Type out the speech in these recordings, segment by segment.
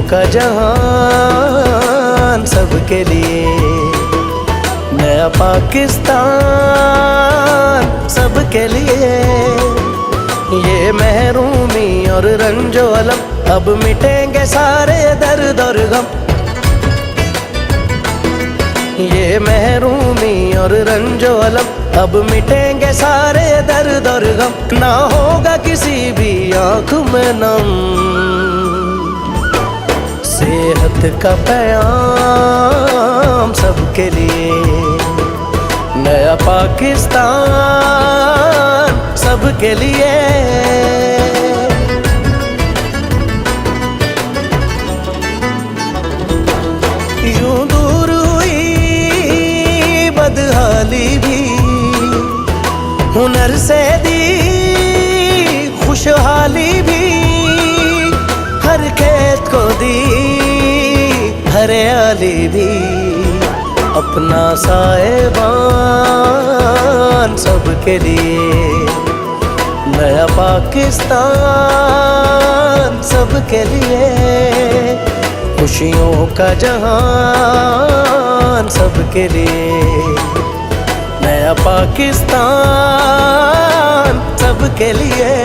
का जहान सबके लिए, नया पाकिस्तान सबके लिए। ये महरूमी और रंजो अलम, अब मिटेंगे सारे दर्द और गम। ये महरूमी और रंजो अलम, अब मिटेंगे सारे दर्द और गम। ना होगा किसी भी आँख में नम, सेहत का पैगाम सबके लिए, नया पाकिस्तान सबके लिए। यूं दूर हुई बदहाली भी, हुनर से दी खुशहाली भी, हर खेत को दी हरियाली भी, अपना साहिबान सबके लिए, नया पाकिस्तान सबके लिए। खुशियों का जहान सबके लिए, नया पाकिस्तान सबके लिए।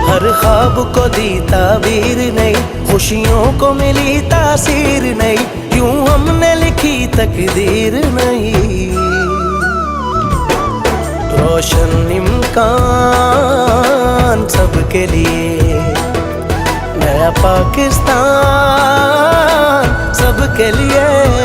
हर ख्वाब को दी ताबीर नई, खुशियों को मिली तासीर नई, यूं हमने लिखी तकदीर नहीं। रोशन इम्कान सबके लिए, नया पाकिस्तान सबके लिए।